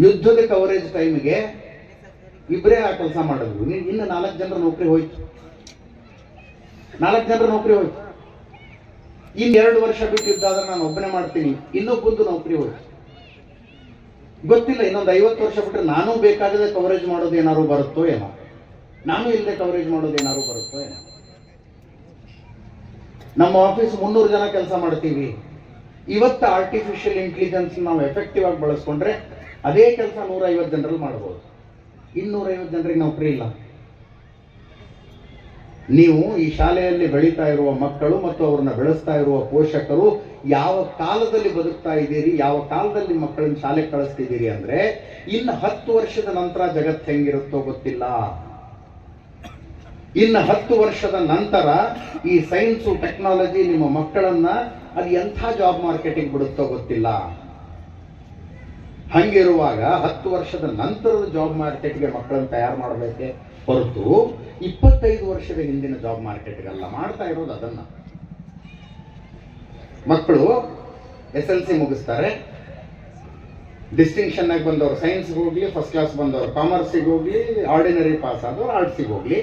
ಯುದ್ಧದ ಕವರೇಜ್ ಟೈಮ್ಗೆ ಇಬ್ಬರೇ ಆ ಕೆಲಸ ಮಾಡಿದ್ರು. ಇನ್ನು 4 ಜನರ ನೌಕರಿ ಹೋಯ್ತು. 4 ಜನರ ನೌಕರಿ ಹೋಯ್ತು. ಇನ್ನು 2 ವರ್ಷ ಬಿಟ್ಟು ಯುದ್ಧ ಆದ್ರೆ ನಾನು ಒಬ್ಬನೇ ಮಾಡ್ತೀನಿ, ಇನ್ನೊಬ್ಬಂದು ನೌಕರಿ ಹೋಯ್ತು. ಗೊತ್ತಿಲ್ಲ, ಇನ್ನೊಂದು 50 ವರ್ಷ ಬಿಟ್ಟರೆ ನಾನು ಬೇಕಾಗದೆ ಕವರೇಜ್ ಮಾಡೋದು ಏನಾದ್ರು ಬರುತ್ತೋ ಏನೋ, ನಾನು ಇಲ್ಲದೆ ಕವರೇಜ್ ಮಾಡೋದು ಏನಾದ್ರು ಬರುತ್ತೋ ಏನೋ. ನಮ್ಮ ಆಫೀಸ್ 300 ಜನ ಕೆಲಸ ಮಾಡ್ತೀವಿ. ಇವತ್ತು ಆರ್ಟಿಫಿಷಿಯಲ್ ಇಂಟೆಲಿಜೆನ್ಸ್ ನಾವು ಎಫೆಕ್ಟಿವ್ ಆಗಿ ಬಳಸ್ಕೊಂಡ್ರೆ ಅದೇ ಕೆಲಸ 150 ಜನರಲ್ಲಿ ಮಾಡ್ಬೋದು. 250 ಜನರಿಗೆ ನೌಕರಿ ಇಲ್ಲ. ನೀವು ಈ ಶಾಲೆಯಲ್ಲಿ ಬೆಳೀತಾ ಇರುವ ಮಕ್ಕಳು ಮತ್ತು ಅವ್ರನ್ನ ಬೆಳೆಸ್ತಾ ಇರುವ ಪೋಷಕರು ಯಾವ ಕಾಲದಲ್ಲಿ ಬದುಕ್ತಾ ಇದ್ದೀರಿ, ಯಾವ ಕಾಲದಲ್ಲಿ ಮಕ್ಕಳನ್ನ ಶಾಲೆ ಕಳಿಸ್ತಿದ್ದೀರಿ ಅಂದ್ರೆ ಇನ್ನು 10 ವರ್ಷದ ನಂತರ ಜಗತ್ತು ಹೆಂಗಿರುತ್ತೋ ಗೊತ್ತಿಲ್ಲ. ಇನ್ನು 10 ವರ್ಷದ ನಂತರ ಈ ಸೈನ್ಸು ಟೆಕ್ನಾಲಜಿ ನಿಮ್ಮ ಮಕ್ಕಳನ್ನ ಅದು ಎಂಥ ಜಾಬ್ ಮಾರ್ಕೆಟಿಂಗ್ ಬಿಡುತ್ತೋ ಗೊತ್ತಿಲ್ಲ. ಹಂಗಿರುವಾಗ 10 ವರ್ಷದ ನಂತರದ ಜಾಬ್ ಮಾರ್ಕೆಟ್ಗೆ ಮಕ್ಕಳನ್ನು ತಯಾರು ಮಾಡಬೇಕೆ ಹೊರತು 25 ವರ್ಷದ ಹಿಂದಿನ ಜಾಬ್ ಮಾರ್ಕೆಟ್ಗೆಲ್ಲ ಮಾಡ್ತಾ ಇರೋದು ಅದನ್ನ. ಮಕ್ಕಳು SLC ಮುಗಿಸ್ತಾರೆ, ಡಿಸ್ಟಿಂಕ್ಷನ್ ಆಗಿ ಬಂದವರು ಸೈನ್ಸ್ಗೆ ಹೋಗ್ಲಿ, ಫಸ್ಟ್ ಕ್ಲಾಸ್ ಬಂದವರು ಕಾಮರ್ಸಿಗೆ ಹೋಗ್ಲಿ, ಆರ್ಡಿನರಿ ಪಾಸ್ ಆದವರು ಆರ್ಟ್ಸಿಗೆ ಹೋಗ್ಲಿ,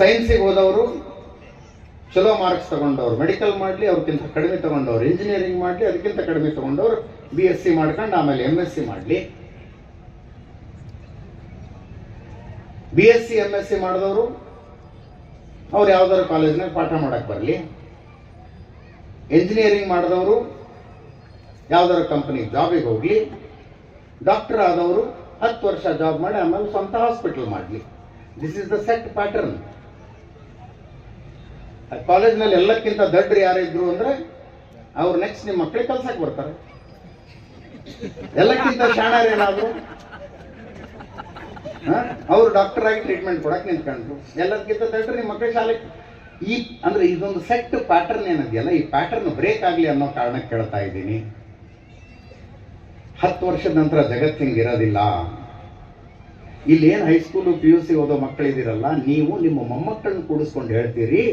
ಸೈನ್ಸಿಗೆ ಹೋದವರು ಚಲೋ ಮಾರ್ಕ್ಸ್ ತಗೊಂಡವ್ರು ಮೆಡಿಕಲ್ ಮಾಡಲಿ, ಅವ್ರಿಗಿಂತ ಕಡಿಮೆ ತಗೊಂಡವ್ರು ಇಂಜಿನಿಯರಿಂಗ್ ಮಾಡಲಿ, ಅದಕ್ಕಿಂತ ಕಡಿಮೆ ತಗೊಂಡವ್ರು BSc ಮಾಡ್ಕೊಂಡು ಆಮೇಲೆ MSc ಮಾಡಲಿ, BSc MSc ಮಾಡಿದವರು ಅವ್ರು ಯಾವ್ದಾದ್ರು ಕಾಲೇಜ್ನಾಗ ಪಾಠ ಮಾಡಕ್ ಬರಲಿ, ಇಂಜಿನಿಯರಿಂಗ್ ಮಾಡಿದವರು ಯಾವ್ದಾದ್ರು ಕಂಪನಿ ಜಾಬಿಗೆ ಹೋಗ್ಲಿ, ಡಾಕ್ಟರ್ ಆದವರು 10 ವರ್ಷ ಜಾಬ್ ಮಾಡಿ ಆಮೇಲೆ ಸ್ವಂತ ಹಾಸ್ಪಿಟಲ್ ಮಾಡಲಿ. This is the set pattern. ಕಾಲೇಜ್ನಲ್ಲಿ ಎಲ್ಲಕ್ಕಿಂತ ದಡ್ರು ಯಾರಿದ್ರು ಅಂದ್ರೆ ಅವ್ರು ನೆಕ್ಸ್ಟ್ ನಿಮ್ಮ ಮಕ್ಕಳಿಗೆ ಕಲ್ಸಕ್ಕೆ ಬರ್ತಾರೆ. ಎಲ್ಲಕ್ಕಿಂತ ಶಾಣರ್ ಏನಾದ್ರು ಅವ್ರು ಡಾಕ್ಟರ್ ಆಗಿ ಟ್ರೀಟ್ಮೆಂಟ್ ಕೊಡಕ್ ನಿಂತ್ಕೊಂಡ್ರು. ಎಲ್ಲದಕ್ಕಿಂತ ದಡ್ರು ನಿಮ್ಮ ಮಕ್ಕಳ ಶಾಲೆ. ಈ ಅಂದ್ರೆ ಇದೊಂದು ಸೆಟ್ ಪ್ಯಾಟರ್ನ್ ಏನಿದೆಯಲ್ಲ, ಈ ಪ್ಯಾಟರ್ನ್ ಬ್ರೇಕ್ ಆಗ್ಲಿ ಅನ್ನೋ ಕಾರಣಕ್ಕೆ ಕೇಳ್ತಾ ಇದ್ದೀನಿ. 10 ವರ್ಷದ ನಂತರ ಜಗತ್ತು ಹಿಂಗಿರೋದಿಲ್ಲ. ಇಲ್ಲಿ ಏನು ಹೈಸ್ಕೂಲು PUC ಓದೋ ಮಕ್ಕಳಿದ್ದೀರಲ್ಲ, ನೀವು ನಿಮ್ಮ ಮೊಮ್ಮಕ್ಕಳನ್ನ ಕೂಡಿಸ್ಕೊಂಡು ಹೇಳ್ತೀರಿ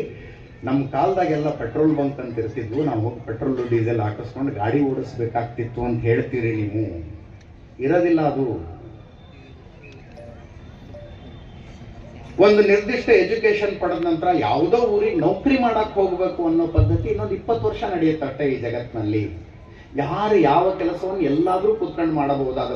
ನಮ್ಮ ಕಾಲದಾಗೆಲ್ಲ ಪೆಟ್ರೋಲ್ ಬಂಕ್ ಅಂತ ಇರ್ತಿದ್ವು, ನಾವು ಹೋಗಿ ಪೆಟ್ರೋಲ್ ಡೀಸೆಲ್ ಹಾಕಿಸ್ಕೊಂಡು ಗಾಡಿ ಓಡಿಸ್ಬೇಕಾಗ್ತಿತ್ತು ಅಂತ ಹೇಳ್ತೀರಿ. ನೀವು ಇರೋದಿಲ್ಲ ಅದು. ಒಂದು ನಿರ್ದಿಷ್ಟ ಎಜುಕೇಶನ್ ಪಡೆದ ನಂತರ ಯಾವುದೋ ಊರಿಗೆ ನೌಕರಿ ಮಾಡಕ್ ಹೋಗ್ಬೇಕು ಅನ್ನೋ ಪದ್ಧತಿ ಇನ್ನೊಂದು 20 ವರ್ಷ ನಡೆಯುತ್ತಷ್ಟೇ ಈ ಜಗತ್ತಿನಲ್ಲಿ. ಯಾರು ಯಾವ ಕೆಲಸವನ್ನು ಎಲ್ಲಾದ್ರೂ ಕೂತ್ಕೊಂಡು ಮಾಡಬಹುದಾದ